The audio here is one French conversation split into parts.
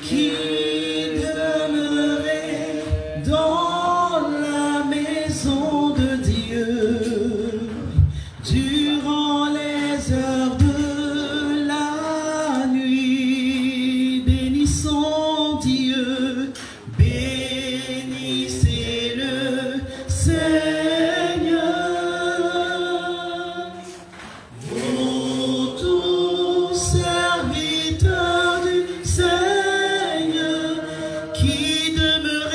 qui demeurait dans la maison de Dieu durant les heures de la nuit. Bénissons Dieu, bénissez le Seigneur. Vous tous serviteurs du Seigneur, qui demeurez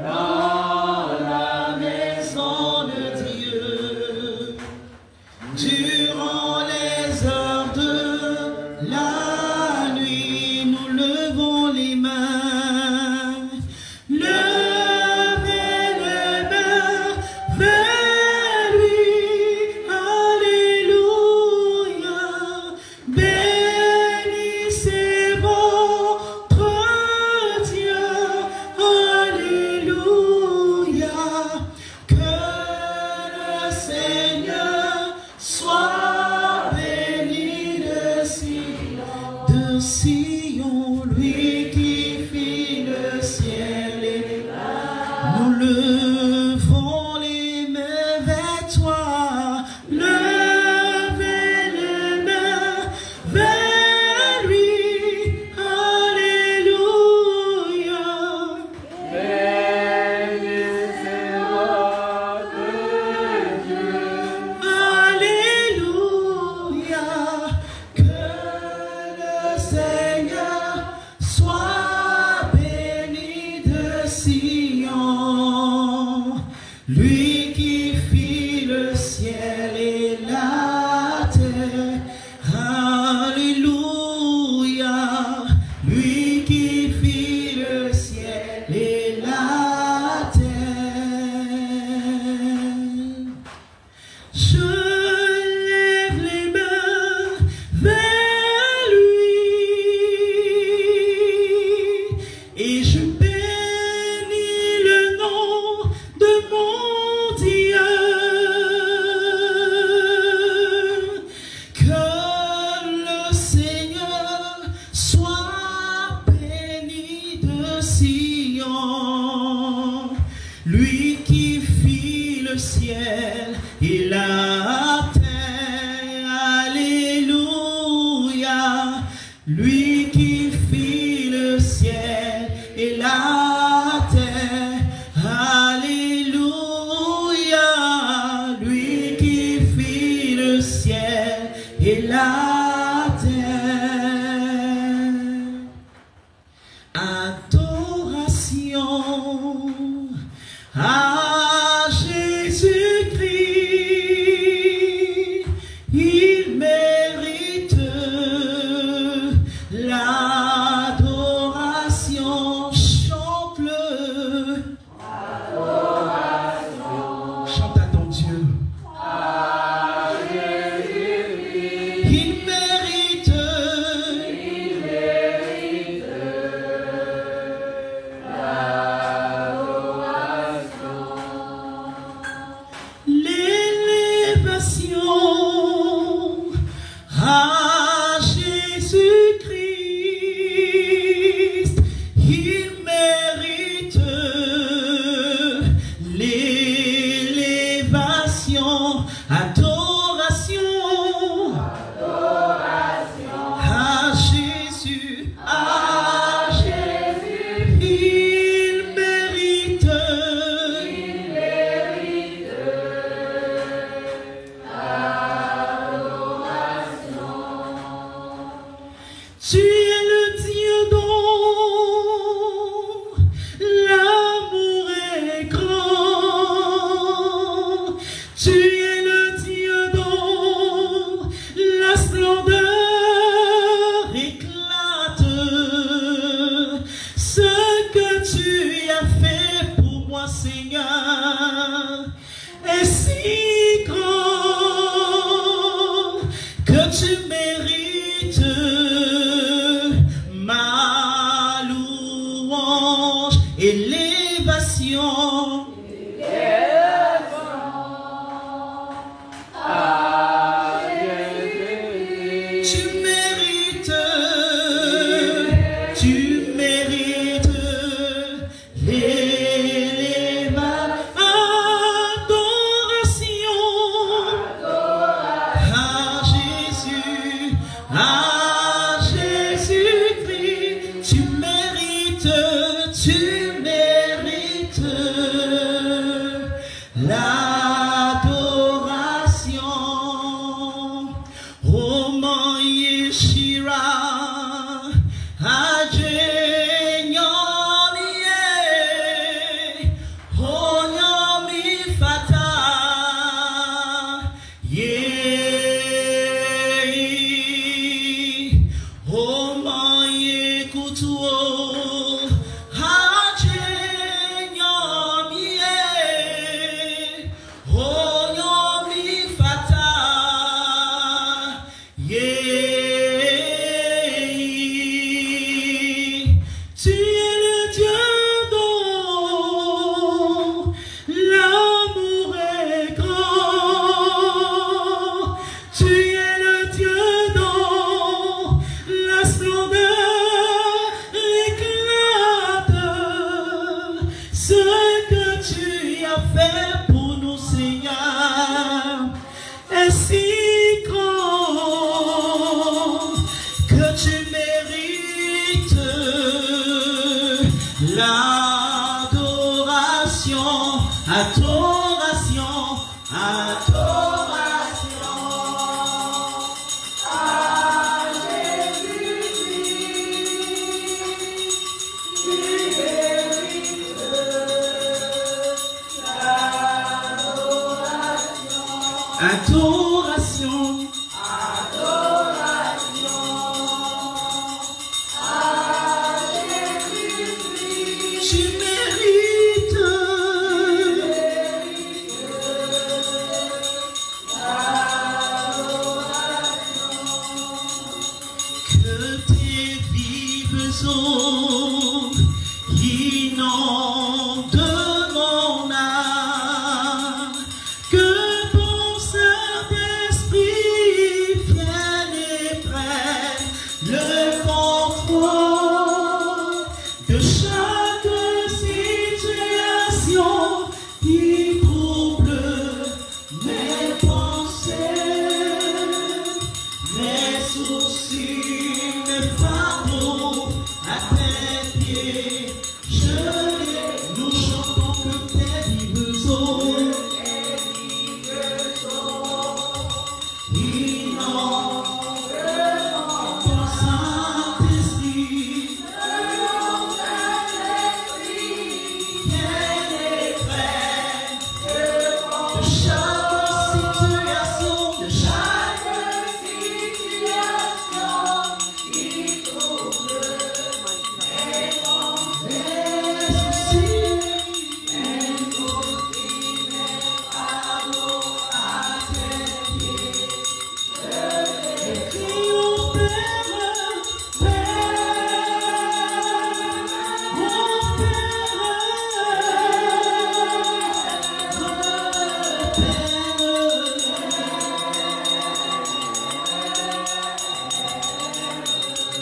dans la maison de Dieu durant les heures de la nuit. Nous levons les mains, levez les mains vers lui. Alléluia. Bénissez votre Dieu. Alléluia. Que le Seigneur soit béni de Sion, lui qui fit le ciel et la terre. Nous levons les mains vers toi, levez les mains vers lui. Alléluia. Bénissez votre Dieu. Alléluia. Que le Seigneur soit béni de Sion, lui qui fit le ciel et la terre. Alléluia. Lui qui fit le ciel et la terre. Je lève les mains vers lui et je bénis le nom de mon Dieu. Que le Seigneur soit béni de Sion, lui qui fit le ciel et la terre. Alléluia. Lui qui fit le ciel et la terre. Alléluia. Lui qui fit le ciel et la terre. Adoration à Jésus-Christ, il mérite l'adoration. Chante-le. Chante à ton Dieu. Il mérite Ah Jésus-Christ, tu mérites l'adoration. Oh mon Yeshua, Adje nyomie, oh nyomi fata, yeah, oh mon Yekutuo, Adje nyomie, oh nyomi fata, yeah. Tu es le Dieu dont l'amour est grand. Tu es le Dieu dont la splendeur éclate. Ce que tu as fait pour nous, Seigneur, est si grand que tu mérites l'adoration, adoration, adoration. À Jésus-Christ, tu mérites l'adoration, adoration. Tu mérites que tes vives eaux inondent mon âme, que ton Saint-Esprit vienne et prenne le contrôle de chaque situation qui trouble mes pensées, mes soucis, mes fardeaux à tes pieds. Nous chantons que tes vives eaux inondent ton Saint-Esprit.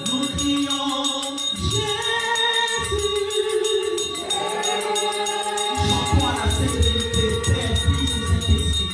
Nous crions Jésus. Chantons à la sécurité, Père, Fils et Saint-Esprit.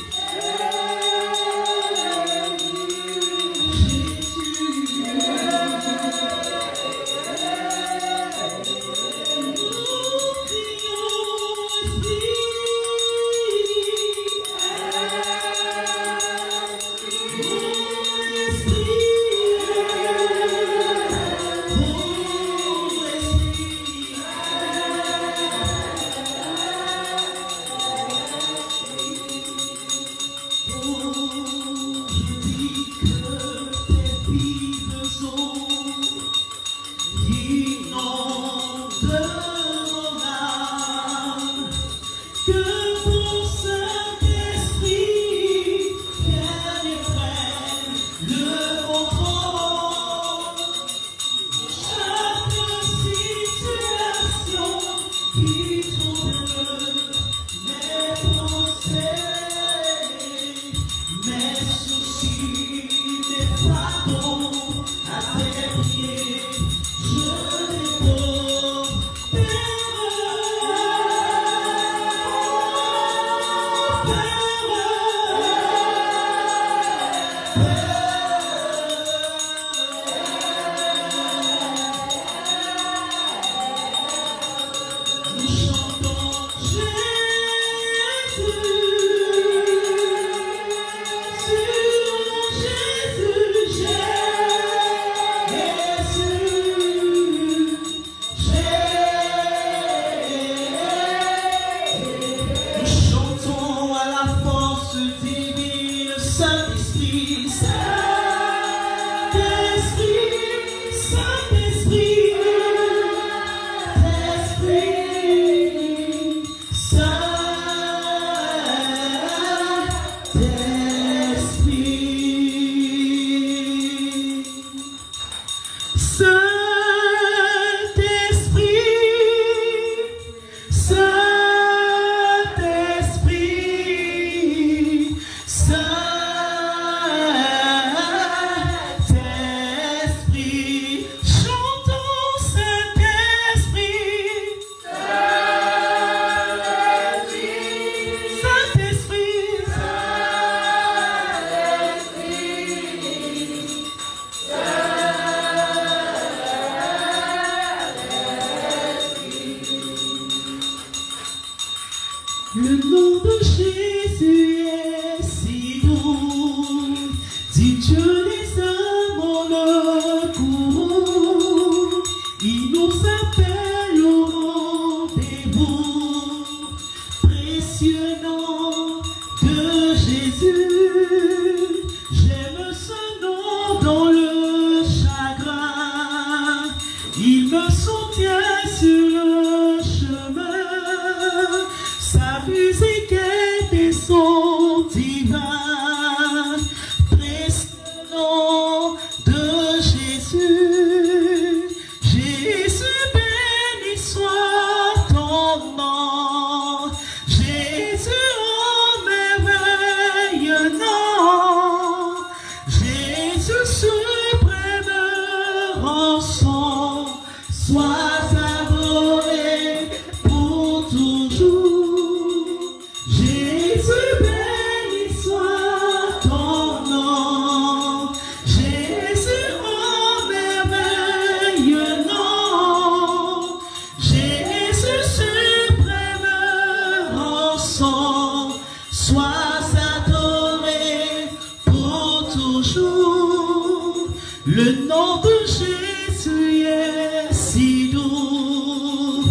Le nom de Jésus est si doux,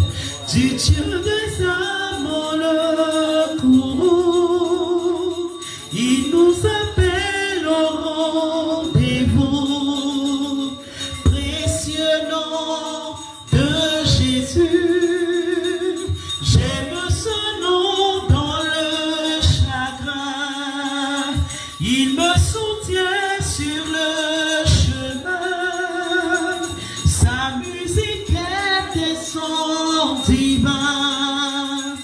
du Dieu des amants le courroux. Il nous appelle au rendez-vous, précieux nom de Jésus. J'aime ce nom dans le chagrin, il me soutient sur le chemin, sa musique est des sons divins,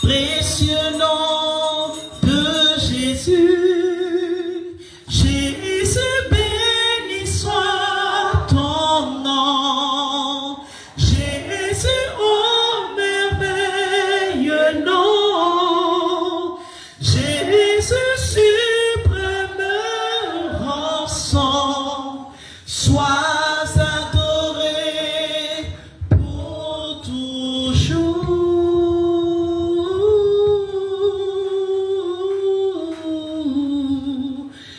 précieux nom de Jésus. Jésus, béni soit ton nom, Jésus, oh merveilleux nom, Jésus, suprême rançon, sois adoré pour toujours.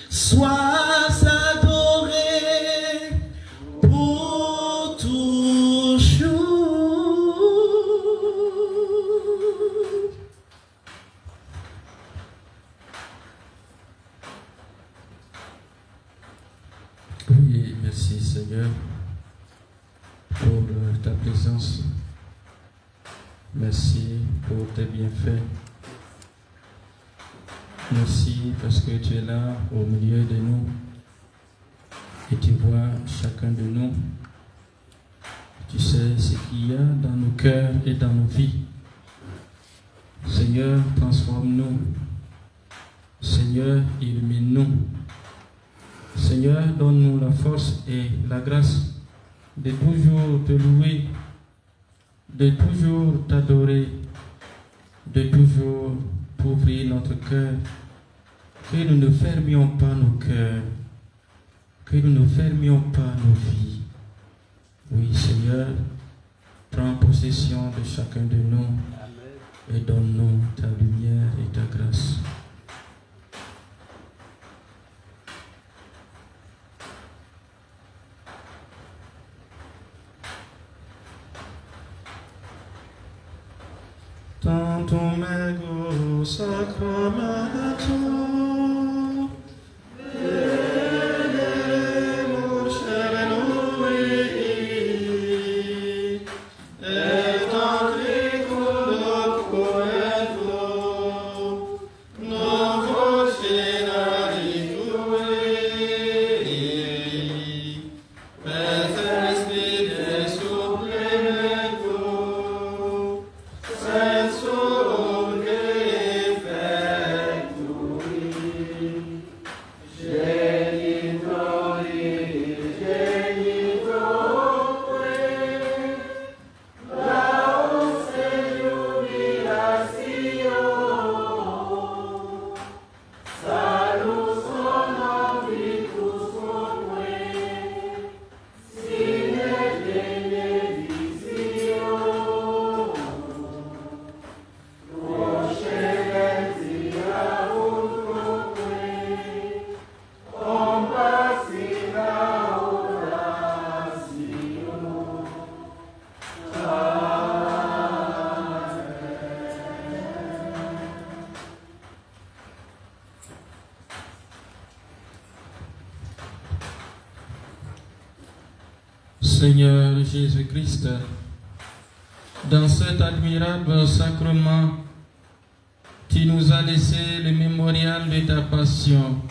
Sois adoré pour toujours. Oui, merci Seigneur pour ta présence. Merci pour tes bienfaits. Merci parce que tu es là au milieu de nous et tu vois chacun de nous. Tu sais ce qu'il y a dans nos cœurs et dans nos vies. Seigneur, transforme-nous. Seigneur, illumine-nous. Seigneur, donne-nous la force et la grâce de toujours te louer, de toujours t'adorer, de toujours ouvrir notre cœur, que nous ne fermions pas nos cœurs, que nous ne fermions pas nos vies. Oui, Seigneur, prends possession de chacun de nous et donne-nous ta lumière et ta grâce. Tantum ego sacramentum venemur celenui et antriculum coeto novo scenari tui per spide supplemento senso Seigneur Jésus-Christ, dans cet admirable sacrement, tu nous as laissé le mémorial de ta passion.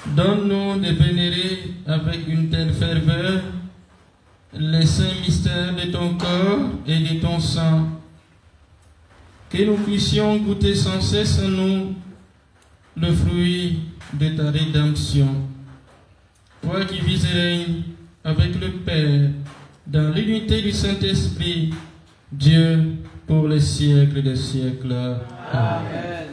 Donne-nous de vénérer avec une telle ferveur les saints mystères de ton corps et de ton sang, que nous puissions goûter sans cesse en nous le fruit de ta rédemption. Toi qui vis et règnes avec le Père, dans l'unité du Saint-Esprit, Dieu pour les siècles des siècles. Amen.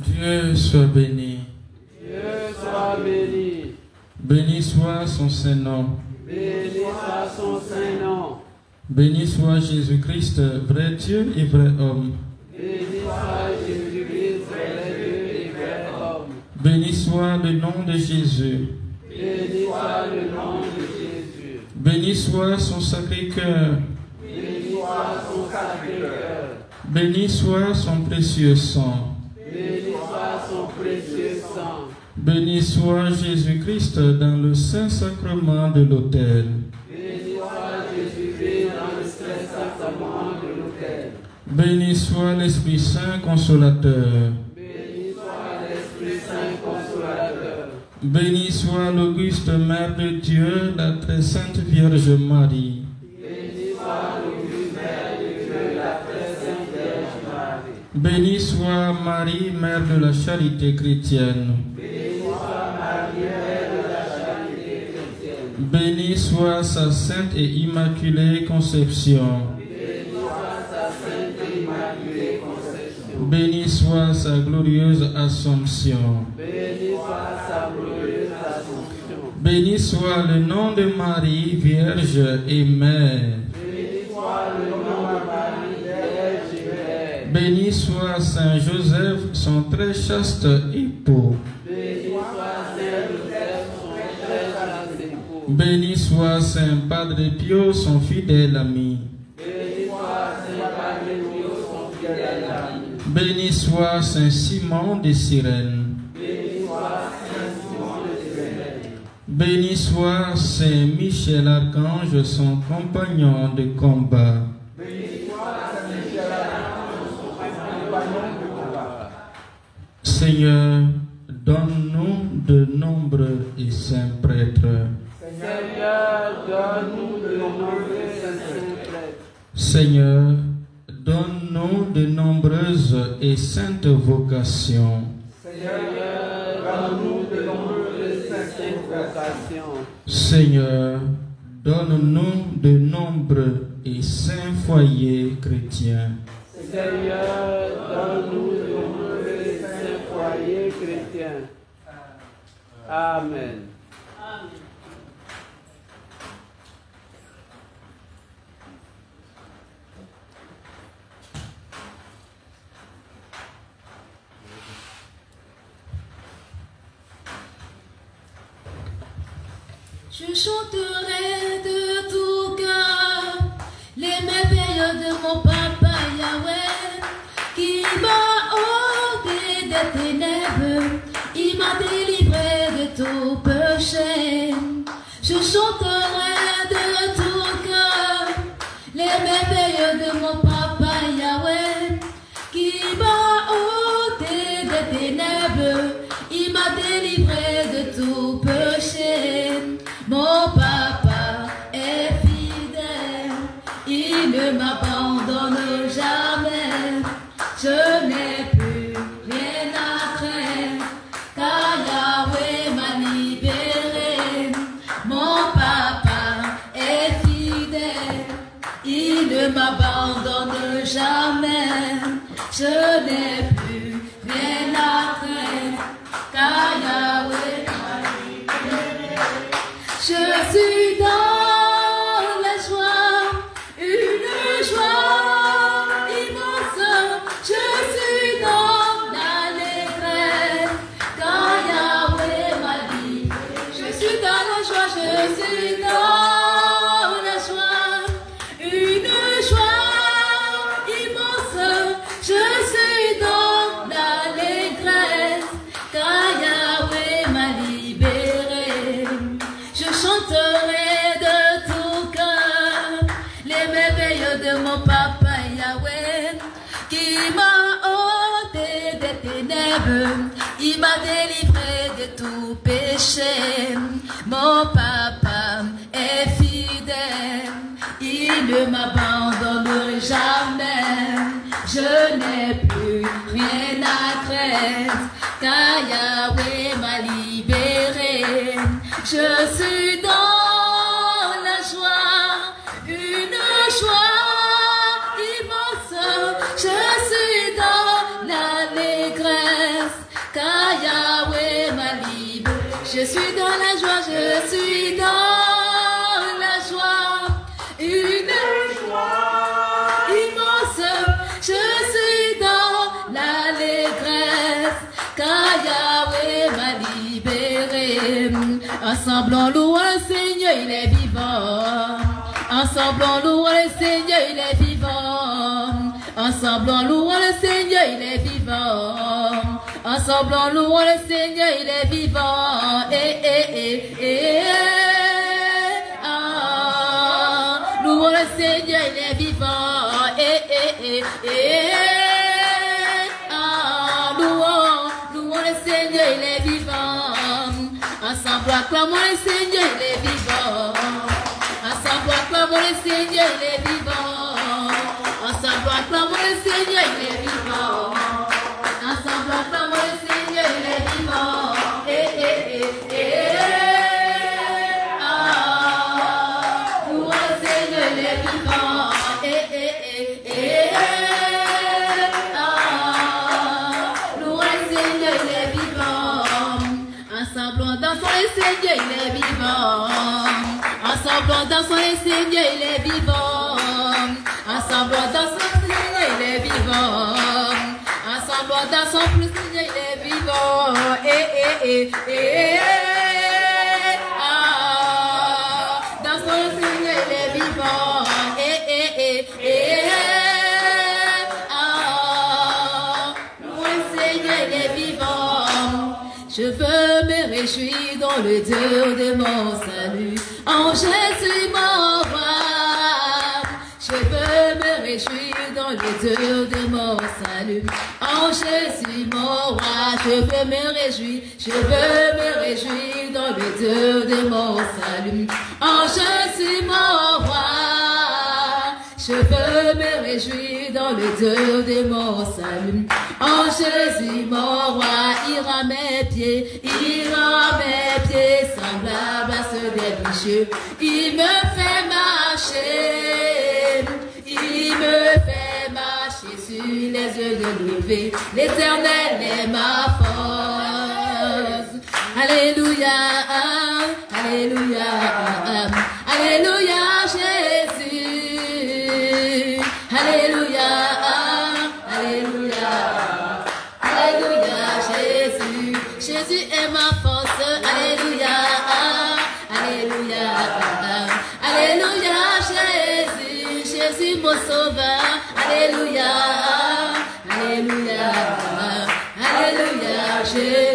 Dieu soit béni. Dieu soit béni. Béni soit son Saint-Nom. Béni soit son Saint-Nom. Béni soit Jésus-Christ, vrai Dieu et vrai homme. Béni soit Jésus-Christ, vrai Dieu et vrai homme. Béni soit le nom de Jésus. Béni soit le nom de Jésus. Béni soit son Sacré-Cœur. Béni soit son Sacré-Cœur. Béni soit son précieux sang. Béni soit son précieux sang. Béni soit Jésus-Christ dans le Saint-Sacrement de l'autel. Béni soit Jésus-Christ dans le Saint-Sacrement de l'autel. Béni soit l'Esprit Saint consolateur. Béni soit l'Esprit Saint consolateur. Béni soit l'auguste Mère de Dieu, la très sainte Vierge Marie. Béni soit l'auguste Mère de Dieu, la très sainte Vierge Marie. Béni soit Marie, Mère de la charité chrétienne. Béni soit Marie, Mère de la charité chrétienne. Béni soit sa sainte et immaculée conception. Béni soit sa sainte et immaculée conception. Béni soit sa glorieuse assomption. Béni soit sa glorieuse assomption. Béni soit le nom de Marie, Vierge et Mère. Béni soit le nom de Marie, Vierge et Mère. Béni soit Saint Joseph, son très chaste époux. Béni soit Saint Joseph, son très chaste époux. Béni soit Saint Padre Pio, son fidèle ami. Béni soit Saint Padre Pio, son fidèle ami. Béni soit Saint Simon de Cyrène. Béni soit Saint Simon de Cyrène. Béni soit Saint Michel Archange, son compagnon de combat. Béni soit Saint Michel Archange, son compagnon de combat. Seigneur, donne-nous de nombreux et saints prêtres. Seigneur, donne-nous de nombreux saints prêtres. Seigneur, donne-nous de nombreuses et saintes vocations. Seigneur, donne-nous de nombreuses saintes vocations. Seigneur, donne-nous de nombreux et saints foyers chrétiens. Seigneur, donne-nous de nombreux saints foyers chrétiens. Amen. Je chanterai de tout cœur les merveilles de mon papa Yahweh, qui m'a ôté des ténèbres, il m'a délivré de tout péché. Je chanterai de tout cœur les merveilles de mon papa Yahweh, qui m'a ôté des ténèbres, il m'a délivré de tout péché. Mon papa est fidèle, il ne m'abandonne jamais. Je n'ai plus rien à craindre, car Yahweh m'a libéré. Mon papa est fidèle, il ne m'abandonne jamais. Je n'ai plus rien à craindre, car Yahweh m'a libéré. Je suis dans la joie, une joie immense. Je suis dans l'allégresse, car Yahweh m'a dit. Je suis dans la joie, je suis dans la joie, une joie immense. Je suis dans l'allégresse, car Yahweh m'a libéré. Je chanterai de tout cœur les merveilles de mon papa Yahweh, qui m'a ôté des ténèbres, il m'a délivré de tout péché. Mon papa est fidèle, il ne m'abandonne jamais. Je n'ai plus rien à craindre, car Yahweh m'a libéré. Je suis dans la joie, une joie immense. Je suis dans l'allégresse, joie, je suis dans la joie, une joie immense, je suis dans l'allégresse, car Yahweh m'a libéré. Ensemble on loue le Seigneur, il est vivant. Ensemble on loue le Seigneur, il est vivant. Ensemble on loue le Seigneur, il est vivant. Ensemble on loue le Seigneur, il est vivant. Louons le Seigneur, il est vivant. Louons le Seigneur, il est vivant. Ensemble acclamons le Seigneur, il est vivant. Ensemble acclamons le Seigneur, il est vivant. Ensemble acclamons le Seigneur, il est vivant. Ensemble acclamons le Seigneur, il est vivant. Louons le Seigneur, il est vivant. Louons le Seigneur, il est vivant. Ensemble on danse le Seigneur, il est vivant. Ensemble on danse le Seigneur, il est vivant. Ensemble on danse le Seigneur, il est vivant. Ensemble on danse le Seigneur, il est vivant. Danse le Seigneur, il est vivant. Le Seigneur, il est vivant. Je veux me réjouir dans le Dieu de mon salut, en Jésus mon roi. Je veux me réjouir dans le Dieu de mon salut, en Jésus mon roi. Je veux me réjouir, je veux me réjouir dans le Dieu de mon salut, en Jésus mon roi. Je veux me réjouir dans le Dieu de mon salut, en Jésus mon roi. Ira mes pieds semblables à ceux des bicheux. Il me fait marcher, il me fait marcher sur les yeux de lever. L'Éternel est ma force. Alléluia, alléluia, alléluia Jésus. Alléluia, alléluia, alléluia Jésus. Jésus est ma force. Alléluia, alléluia, alléluia Jésus. Jésus mon sauveur. Alléluia, alléluia, alléluia Jésus.